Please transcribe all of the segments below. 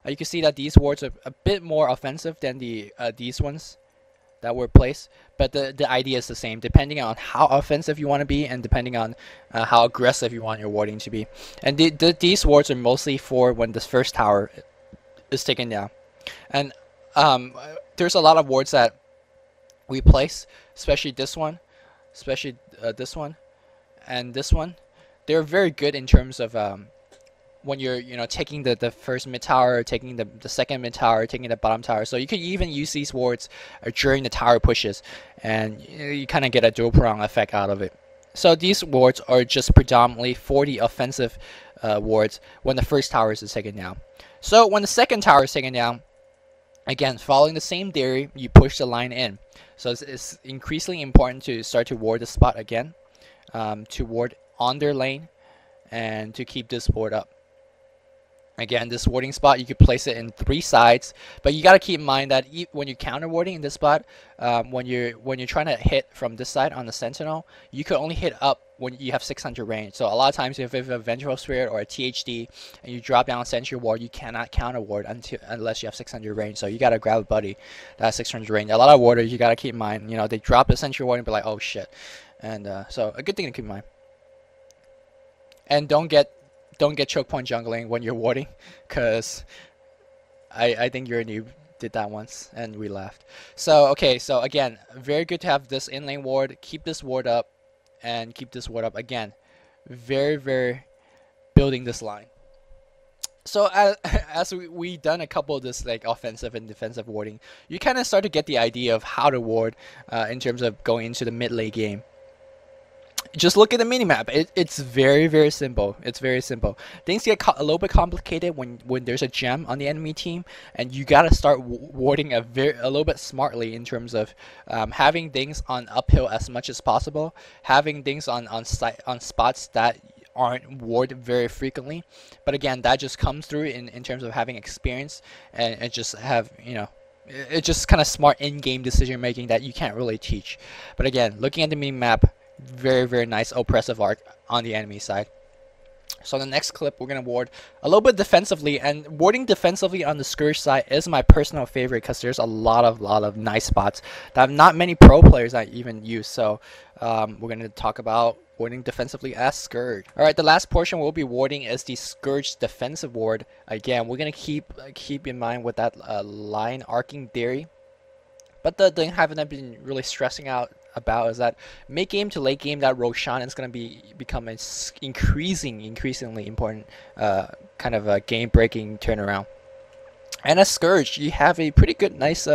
You can see that these wards are a bit more offensive than these ones that were placed, but the idea is the same, depending on how offensive you want to be and depending on how aggressive you want your warding to be. And these wards are mostly for when this first tower is taken down. And there's a lot of wards that we place, especially this one, this one, and this one. They're very good in terms of when you're taking the first mid tower, taking the second mid tower, taking the bottom tower. So you could even use these wards during the tower pushes, and you kind of get a dual prong effect out of it. So these wards are just predominantly for the offensive wards when the first tower is taken down. So when the second tower is taken down, again, following the same theory, you push the line in. So it's increasingly important to start to ward the spot again, to ward on their lane, and to keep this ward up. Again, this warding spot, you could place it in 3 sides, but you got to keep in mind that when you're counter warding in this spot, when you're trying to hit from this side on the sentinel, you could only hit up when you have 600 range. So a lot of times, if you have a Vengeful Spirit or a THD and you drop down a sentry ward, you cannot counter ward unless you have 600 range. So you got to grab a buddy that has 600 range. A lot of warders, you got to keep in mind, they drop the sentry ward and be like, oh shit. And so a good thing to keep in mind. And don't get choke point jungling when you're warding, because I think your noob did that once and we laughed. So okay, so again, very good to have this in lane ward. Keep this ward up and keep this ward up. Again, very building this line. So as we done a couple of this like offensive and defensive warding, you kind of start to get the idea of how to ward in terms of going into the mid lane game. Just look at the minimap. It's very simple. It's very simple. Things get a little bit complicated when there's a gem on the enemy team, and you gotta start warding a little bit smartly in terms of having things on uphill as much as possible, having things on spots that aren't warded very frequently. But again, that just comes through in terms of having experience and just have it's just kind of smart in-game decision making that you can't really teach. But again, looking at the minimap, very nice oppressive arc on the enemy side. So the next clip, we're going to ward a little bit defensively, and warding defensively on the Scourge side is my personal favorite because there's a lot of nice spots that not many pro players that even use. So we're going to talk about warding defensively as Scourge. Alright, the last portion we'll be warding is the Scourge defensive ward. Again, we're going to keep in mind with that line arcing theory. But the thing I haven't been really stressing out about is that mid game to late game, that Roshan is going to become an increasingly important kind of a game breaking turnaround. And as Scourge, you have a pretty good nice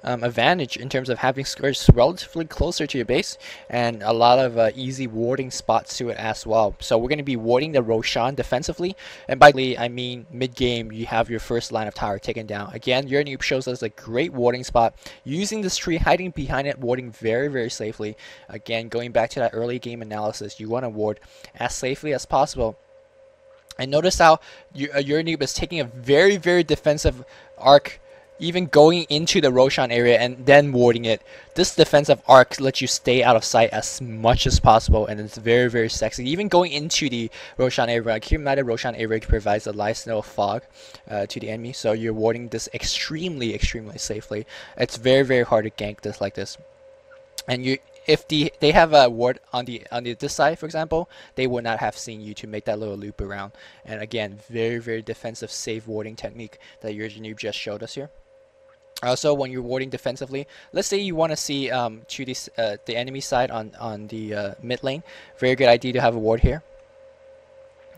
advantage in terms of having Scourge relatively closer to your base and a lot of easy warding spots to it as well. So we're going to be warding the Roshan defensively, and by I mean mid game you have your first line of tower taken down. Again, your noob shows us a great warding spot, using this tree, hiding behind it, warding very safely. Again, going back to that early game analysis, you want to ward as safely as possible. And notice how your noob is taking a very defensive arc, even going into the Roshan area and then warding it. This defensive arc lets you stay out of sight as much as possible, and it's very sexy. Even going into the Roshan area, keep in mind the Roshan area provides a light snow fog to the enemy, so you're warding this extremely safely. It's very hard to gank this like this. And if they have a ward on this side, for example, they would not have seen you to make that little loop around. And again, very defensive, safe warding technique that your noob just showed us here. Also, when you're warding defensively, let's say you want to see to the enemy side on the mid lane, very good idea to have a ward here.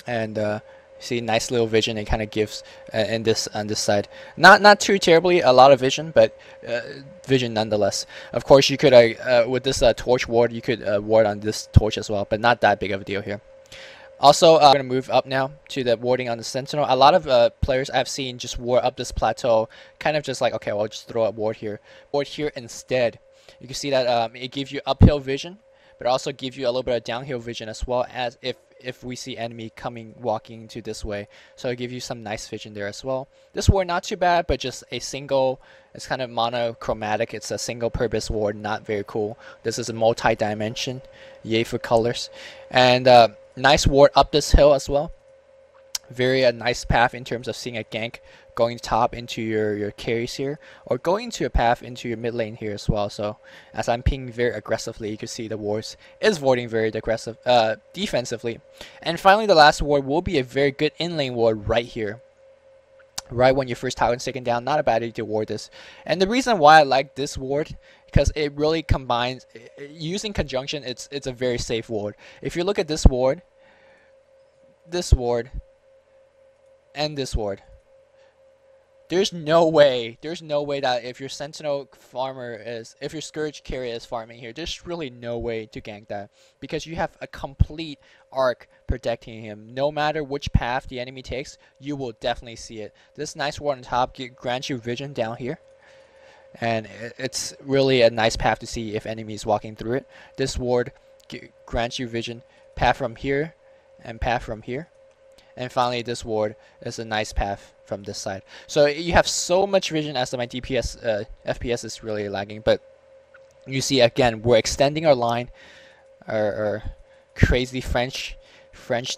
And see, nice little vision it kind of gives on this side. Not too terribly a lot of vision, but vision nonetheless. Of course, you could with this torch ward, you could ward on this torch as well, but not that big of a deal here. Also, we're going to move up now to the warding on the Sentinel. A lot of players I've seen just ward up this plateau, kind of just like, okay, well, I'll just throw a ward here. Ward here instead. You can see that it gives you uphill vision, but also gives you a little bit of downhill vision as well, as if we see enemy walking to this way. So it'll give you some nice vision there as well. This ward not too bad, but just a single, it's kind of monochromatic. It's a single purpose ward, not very cool. This is a multi-dimension, yay for colors. And nice ward up this hill as well. Very nice path in terms of seeing a gank going top into your carries here, or going to a path into your mid lane here as well. So as I'm pinging very aggressively, you can see the wards is warding very aggressive defensively. And finally, the last ward will be a very good in lane ward right here. Right when your first tower is taken down, not a bad idea to ward this. And the reason why I like this ward, because it really combines, using conjunction, it's a very safe ward. If you look at this ward, and this ward, there's no way that if your Sentinel farmer if your Scourge carrier is farming here, there's really no way to gank that, because you have a complete arc protecting him. No matter which path the enemy takes, you will definitely see it. This nice ward on top grants you vision down here, and it's really a nice path to see if enemies walking through it. This ward grants you vision, path from here and path from here. And finally, this ward is a nice path from this side. So you have so much vision as my DPS, FPS is really lagging. But you see, again, we're extending our line, our crazy French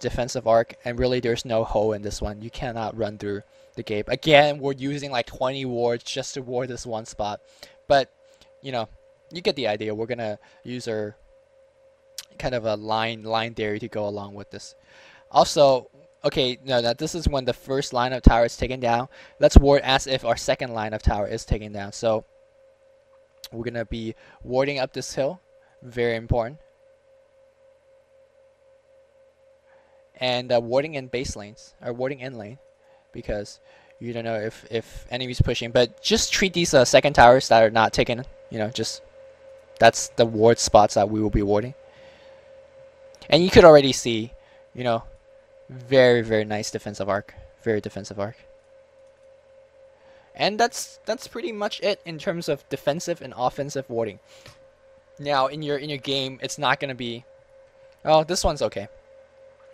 defensive arc, and really there's no hole in this one. You cannot run through the gate. Again, we're using like 20 wards just to ward this one spot. But, you know, you get the idea. We're going to use our kind of a line theory to go along with this. Also, okay, no, this is when the first line of tower is taken down. Let's ward as if our second line of tower is taken down. So we're going to be warding up this hill. Very important. And warding in base lanes, or warding in lane, because you don't know if enemies pushing. But just treat these second towers that are not taken, you know, just that's the ward spots that we will be warding. And you could already see, you know, very, very nice defensive arc. Very defensive arc. And that's pretty much it in terms of defensive and offensive warding. Now in your game, it's not gonna be, oh, this one's okay.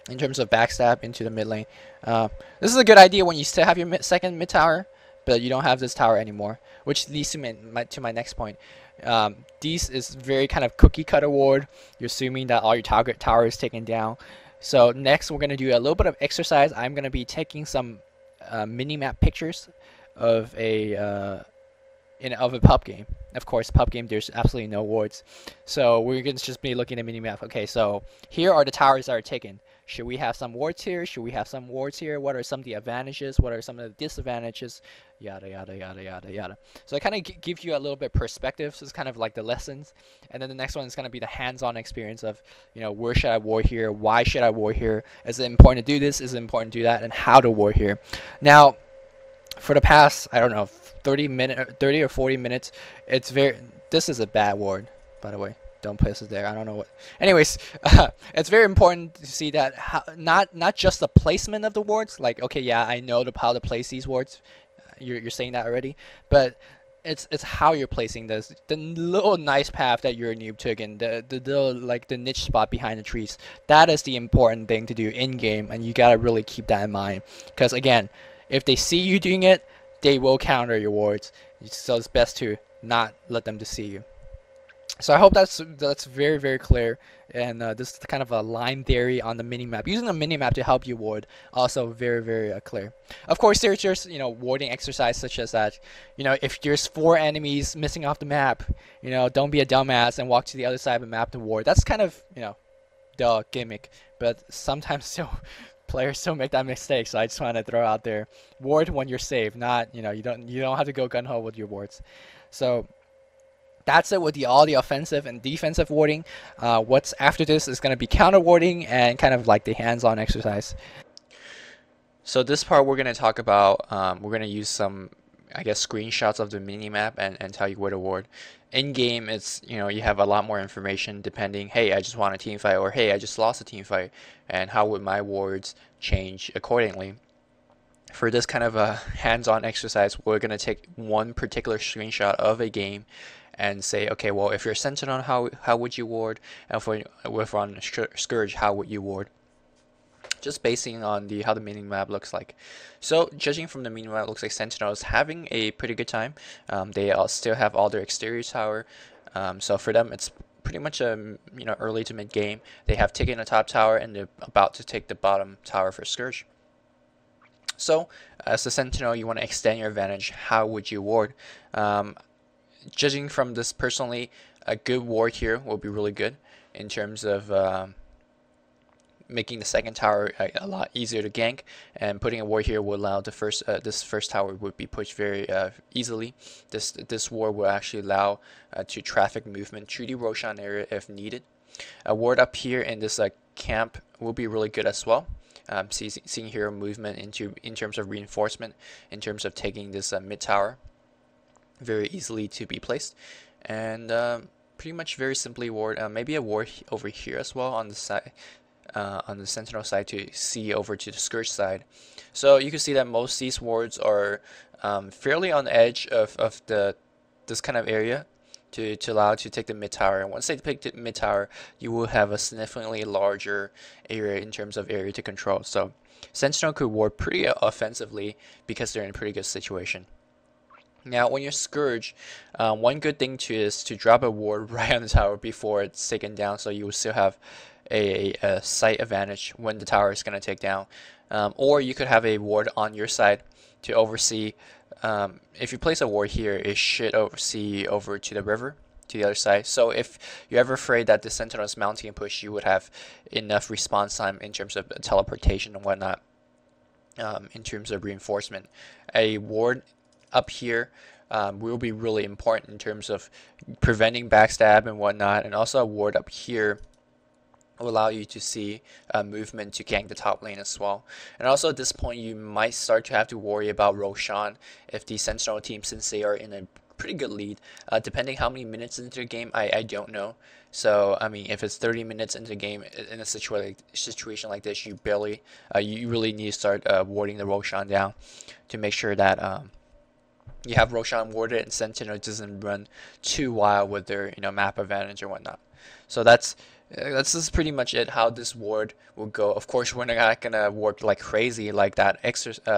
In terms of backstab into the mid lane, this is a good idea when you still have your second mid tower, but you don't have this tower anymore. Which leads to my next point. These is very kind of cookie cutter ward. You're assuming that all your target tower is taken down. So next we're going to do a little bit of exercise. I'm going to be taking some mini-map pictures of a pub game. Of course, pub game, there's absolutely no wards. So we're going to just be looking at mini-map. Okay, so here are the towers that are taken. Should we have some wards here? Should we have some wards here? What are some of the advantages? What are some of the disadvantages? Yada, yada, yada, yada, yada. So I kind of give you a little bit perspective. So it's kind of like the lessons. And then the next one is going to be the hands-on experience of, you know, where should I ward here? Why should I ward here? Is it important to do this? Is it important to do that? And how to ward here? Now, for the past, I don't know, 30 or 40 minutes, this is a bad ward, by the way. Don't place it there. I don't know what. Anyways, it's very important to see that not just the placement of the wards. Like, okay, yeah, I know how to place these wards. You're saying that already, but it's how you're placing this. The little nice path that your noob took, and the little like the niche spot behind the trees. That is the important thing to do in game, and you gotta really keep that in mind. Because again, if they see you doing it, they will counter your wards. So it's best to not let them to see you. So I hope that's very, very clear, and this is kind of a line theory on the minimap. Using the minimap to help you ward, also very, very clear. Of course, there's just, you know, warding exercise such as that, you know, if there's 4 enemies missing off the map, you know, don't be a dumbass and walk to the other side of the map to ward. That's kind of, you know, the gimmick, but sometimes still players still make that mistake. So I just want to throw out there, ward when you're safe, not, you know, you don't have to go gun ho with your wards. So that's it with all the offensive and defensive warding. What's after this is going to be counter warding and kind of like the hands-on exercise. So this part we're going to talk about, we're going to use some, I guess, screenshots of the minimap and tell you where to ward. In game, it's, you know, you have a lot more information depending, hey, I just won a team fight, or hey, I just lost a team fight, and how would my wards change accordingly. For this kind of a hands-on exercise, we're going to take one particular screenshot of a game and say, okay, well, if you're Sentinel, how would you ward? And if on Scourge, how would you ward? Just basing on how the minimap looks like. So judging from the minimap, it looks like Sentinel is having a pretty good time. They all still have all their exterior tower. So for them, it's pretty much you know, early to mid game. They have taken the top tower and they're about to take the bottom tower for Scourge. So as a sentinel, you want to extend your advantage. How would you ward? Judging from this personally, a good ward here will be really good in terms of making the second tower a lot easier to gank, and putting a ward here will allow the this first tower would be pushed very easily. This ward will actually allow to traffic movement through the Roshan area if needed. A ward up here in this camp will be really good as well. Seeing hero movement in terms of reinforcement, in terms of taking this mid tower very easily to be placed, and pretty much very simply ward. Maybe a ward over here as well on the side, on the sentinel side, to see over to the scourge side. So you can see that most of these wards are fairly on the edge of this kind of area to allow to take the mid tower. And once they pick the mid tower, you will have a significantly larger area in terms of area to control. So sentinel could ward pretty offensively because they're in a pretty good situation. Now, when you're Scourge, one good thing is to drop a ward right on the tower before it's taken down, so you will still have a sight advantage when the tower is going to take down. Or you could have a ward on your side to oversee. If you place a ward here, it should oversee over to the river, to the other side. So if you're ever afraid that the sentinel is mounting a push, you would have enough response time in terms of teleportation and whatnot, in terms of reinforcement. A ward up here will be really important in terms of preventing backstab and whatnot, and also a ward up here will allow you to see movement to gank the top lane as well. And also at this point, you might start to have to worry about Roshan if the Sentinel team, since they are in a pretty good lead. Depending how many minutes into the game, I don't know. So I mean, if it's 30 minutes into the game in a situation like this, you barely you really need to start warding the Roshan down to make sure that you have Roshan warded and Sentinel doesn't run too wild with their map advantage or whatnot. So that's just pretty much it, how this ward will go. Of course, we're not gonna ward like crazy like that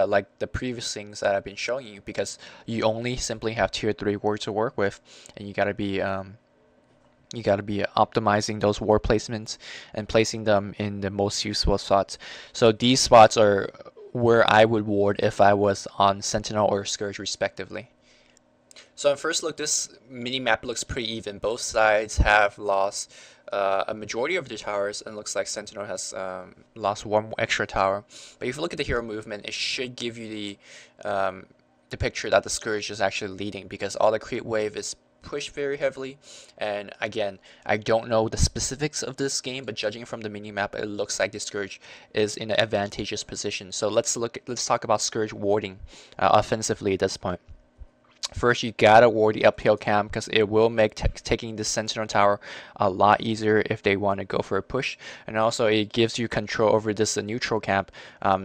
like the previous things that I've been showing you, because you only simply have tier 3 wards to work with, and you gotta be optimizing those ward placements and placing them in the most useful spots. So these spots are where I would ward if I was on Sentinel or Scourge respectively. So on first look, this mini map looks pretty even. Both sides have lost a majority of the towers, and looks like Sentinel has lost one extra tower. But if you look at the hero movement, it should give you the picture that the Scourge is actually leading, because all the creep wave is pushed very heavily. And again, I don't know the specifics of this game, but judging from the minimap, it looks like the Scourge is in an advantageous position. So let's talk about Scourge warding offensively at this point. First, you gotta ward the uphill camp, because it will make taking the Sentinel tower a lot easier if they want to go for a push. And also, it gives you control over this neutral camp.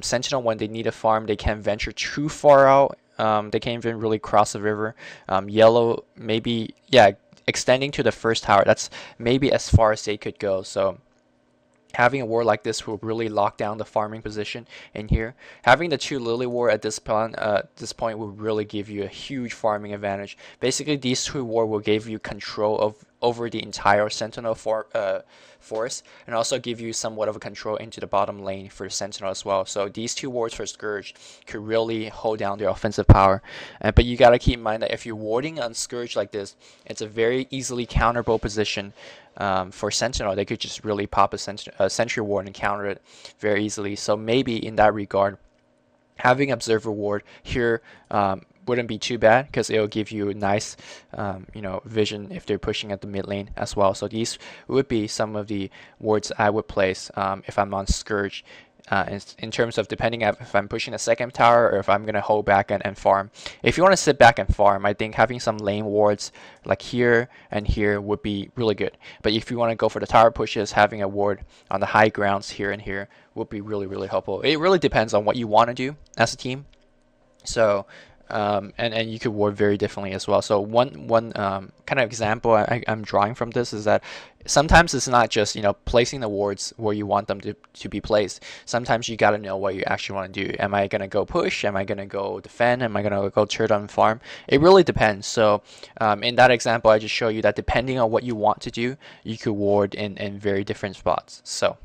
Sentinel, when they need a farm, they can't venture too far out. They can't even really cross the river. Yellow, maybe, yeah, extending to the first tower. That's maybe as far as they could go. So having a ward like this will really lock down the farming position in here. Having the 2 Lily ward at this point will really give you a huge farming advantage. Basically, these 2 ward will give you control over the entire Sentinel forest, and also give you somewhat of a control into the bottom lane for the Sentinel as well. So these 2 wards for Scourge could really hold down their offensive power. But you gotta keep in mind that if you're warding on Scourge like this, it's a very easily counterable position. For Sentinel, they could just really pop a Sentry ward and counter it very easily. So maybe in that regard, having Observer ward here wouldn't be too bad, because it will give you nice vision if they're pushing at the mid lane as well. So these would be some of the wards I would place if I'm on Scourge. In terms of depending on if I'm pushing a second tower or if I'm going to hold back and farm. If you want to sit back and farm, I think having some lane wards like here and here would be really good. But if you want to go for the tower pushes, having a ward on the high grounds here and here would be really, really helpful. It really depends on what you want to do as a team. So and you could ward very differently as well. So one kind of example I'm drawing from this is that sometimes it's not just placing the wards where you want them to be placed. Sometimes you got to know what you actually want to do. Am I gonna go push? Am I gonna go defend? Am I gonna go turret on farm? It really depends. So in that example, I just show you that depending on what you want to do, you could ward in very different spots. So